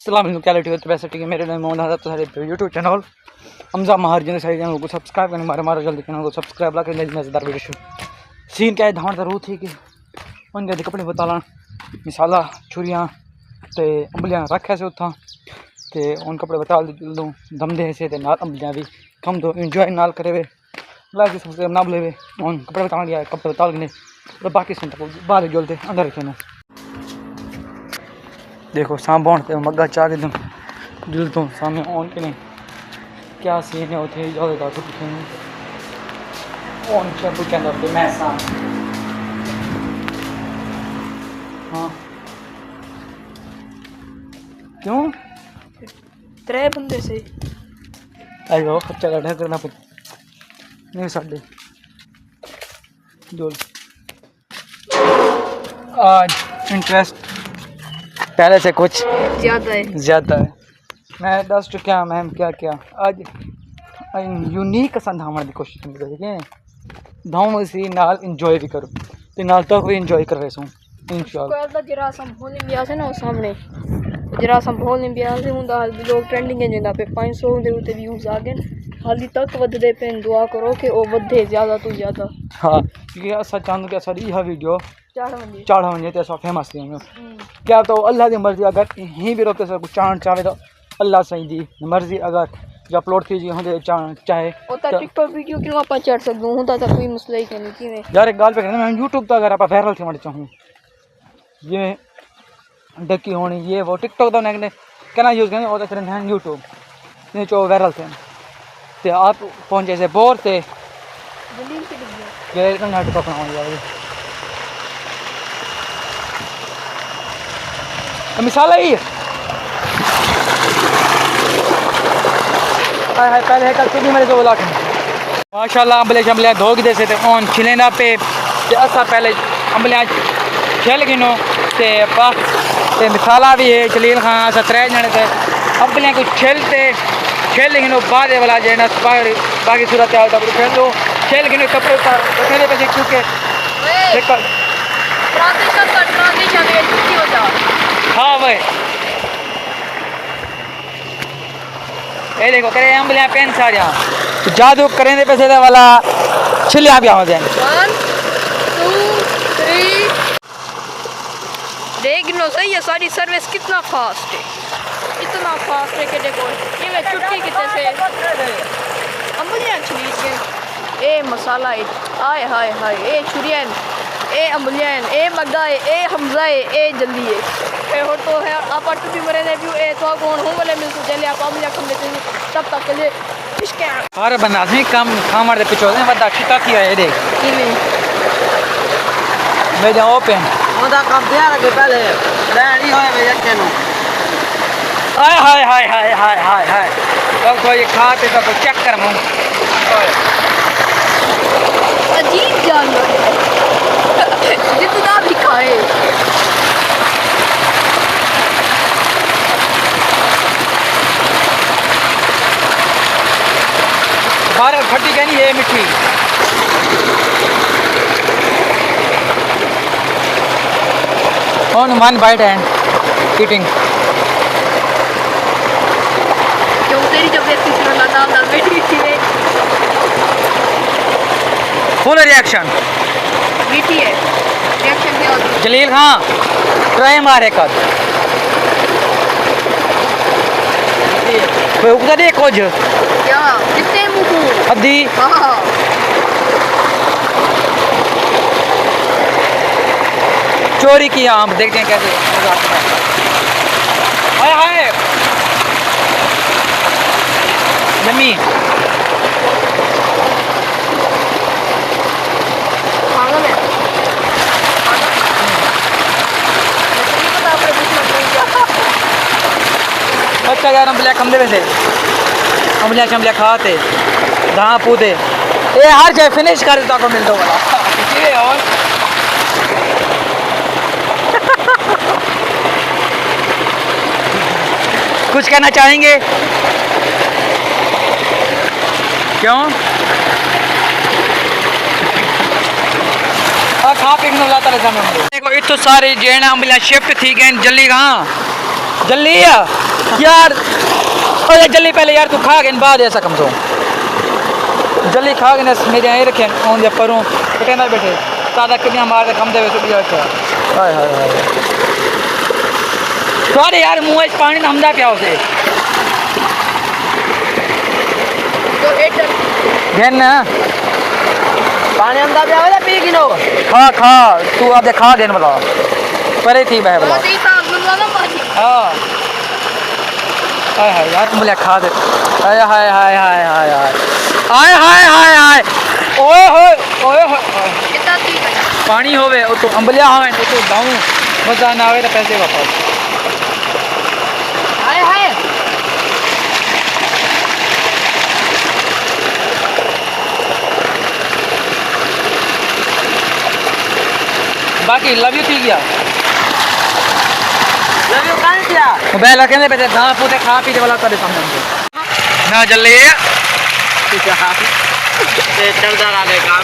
सलाम क्वालिटी होती वैसे ठीक है मेरे नाम मोहन आज़ाद तो सारे यूट्यूब चैनल हमजा महार जिन सारे चैनल को सब्सक्राइब करने मारे जल्दी चैनल को सब्सक्राइब ला कर मज़ेदार वीडियो सीन क्या है धान जरूर थी कि उनके कपड़े बताला मिसाला छुरियाँ तो अंबलियाँ रखे से उतना तो उन कपड़े बता दूँ दम दे से नाल अंबलियाँ भी कम दो इंजॉय नाल करे वे लाइक सब्सक्राइब ना भूले उन कपड़े बता गया कपड़े बता गए तो बाकी सुन बाहर जोलते अंदर रखे देखो सांभौण पे मग्गा चाह के दिल तो सामने ऑन के नहीं क्या सीन है उठे जाओ तो ऑन सब के अंदर तो मैं साम हाँ क्यों त्रै बंदे से अयो खर्चा काटा करना पड़ता नहीं साढ़े जोल आज इंटरेस्ट पहले से कुछ ज़्यादा है मैं दस चुका मैम क्या क्या आज यूनिक असा धामण की कोशिश करी ठीक है धाम सी नाल इंजॉय भी करो तो नाल तक भी इंजॉय कर रहे सो इंशाल्लाह जरा संभोल भी आसे ना सामने जरा संभोल भी आसे हुंदा लोग ट्रेंडिंग है जिंदा पे 500 दे उते व्यूज आ गए हाली तक वधदे पे दुआ करो कि ओ वधे ज़्यादा तो ज़्यादा हाँ क्योंकि असा चाहूँ कि असारी यह वीडियो चाढ़ वजे तो असां फेमस थी वञूं क्या तो अल्लाह की मर्ज़ी अगर ही भी रोके कुछ चाहण चाहे तो अल्लाह साईं जी मर्ज़ी अगर जो अपलोड थी जी होंदे चाहे टिकटॉक वीडियो क्यों आप चढ़ सकदो हुंदा तो कोई मसला ही नहीं किवें यार एक गाल पे कहना मैं यूट्यूब तो अगर आप वायरल थे वण चाहूँ ये डकी होनी ये वो टिकटॉक तो उन्हें कहना यूज़ करें और करें हैं यूट्यूब नहीं चो वायरल थे तो आप पहुँचे से बोर थे नाटक अपना मिसाल ही पहले है कल मेरे जो बोला माशाल्लाह अम्बले शम्बले धो के देसे ऑन छिलेना पे असा पहले अम्बलियाँ छिल गिनो ते मिसाला भी है जलील खां असा त्रै जने थे अम्बलियाँ को छिल गिनो बाद वाला जो है बाकी सूरत छिल गिनो कपड़े रखने पे क्योंकि हाँ भाई ये देखो करे अम्बलियाँ पेन सारियाँ जादू करें पैसे वाला छिलियाँ भी आ जाए 1 2 3 देख लो सही है सारी सर्विस कितना फास्ट है कि देखो ये मैं छुट्टी कितने से अम्बलियाँ छिली के ए मसाला आए हाय हाय ए छुरियन ए अम्बलियन ए मगाए ए हमजाए ए जल्दी है हो तो है आप भी मरे ने भी ए तो कौन हो वाले मिल तो चले आप अम्बलियाँ कम देते तब तक के लिए इसके अरे बना नहीं काम खामर दे पिछोड़े बड़ा किता किया है देख मैं जा ओपन ओदा काम दिया लगे पहले रेडी होए भैया केनो हाय हाय हाय हाय हाय हाय हाय अब तो ये खाते तो चेक कर मुंह अजीब जानवर जितना भी खाए बाहर खट्टी कहनी है मिठी on one byte and eating क्यों तेरी जब दाल मीठी है फुल रिएक्शन मीठी है रिएक्शन क्या होता है जलील खां ट्राई मारे कर कोई उगदा दे कुछ क्या कितने मुंह अद्धी हां चोरी की आम देखते हैं कैसे हाय हाय जमी बच्चा यार अम्बलियाँ कम दे वैसे अम्बलियाँ शम्बलियाँ खाते धाँ पूते ये हर जगह फिनिश कर देता को मिलता वाला और कुछ कहना चाहेंगे क्यों खा पी लाता रहता देखो इतो सारे जेना अम्बलियाँ शिफ्ट थी गए जल्दी कहाँ जल्दी यार अरे जल्दी पहले यार तू खा के इन बाद ऐसा कम सो जल्दी खा के ना मेरे यहाँ रखे ऑन जब परूँ बेटे ना बैठे तादा कितनी मार कम दे वैसे दिया अच्छा हाय हाय हाय सॉरी यार मुँह इस पानी ना हमदा पिया उसे तो हेटर घेन ना पानी हम दाब जावे पी किनो खा खा तू आप खा घेन बोला परे थी बह बोला बहुत ही साफ गुनवाना पानी हाँ हाय हाय यार तुम बोले खा दे हाय हाय हाय हाय हाय हाय हाय हाय हाय ओए होए ओए होए कितना ठीक है पानी होवे वो तो अंबलिया होवे वो तो दाऊं मजा ना आवे तो पैसे वापस हाय हाय बाकी लव यू थी गया लव यू कान दिया मोबाइल रखे ने पे गां पूते खा पीते वाला करे सामने हमको ना जल्दी ये चलता रहा है काम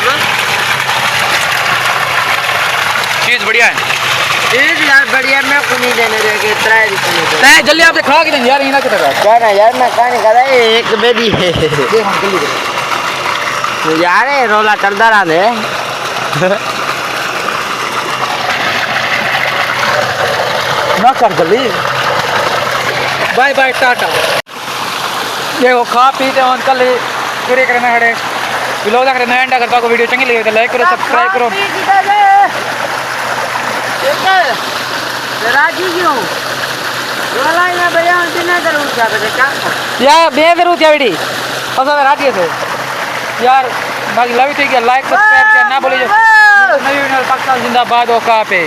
चीज बढ़िया है चीज यार बढ़िया मैं को नहीं देने रे के ट्राई करने दे तै जल्दी आप खा के दे यार इना कितना क्या ना यार मैं कहानी कर रहा एक बेबी है दे हम जल्दी तो यार ये रोला चलता रहा है ना कर जल्दी बाय बाय टाटा देखो खा पीते हैं कल पूरे करना है ब्लॉग देख रहे हैं एंड अगर आपको वीडियो चंगी लगी तो लाइक करो सब्सक्राइब करो राजी क्यों रोला ना भैया बिना करूँ क्या बजे क्या यार बेजरूर क्या वीडियो और राजी थे यार बाकी लव यू ठीक है लाइक सब्सक्राइब करना ना भूलिए नई वीडियो पाकिस्तान जिंदाबाद ओका पे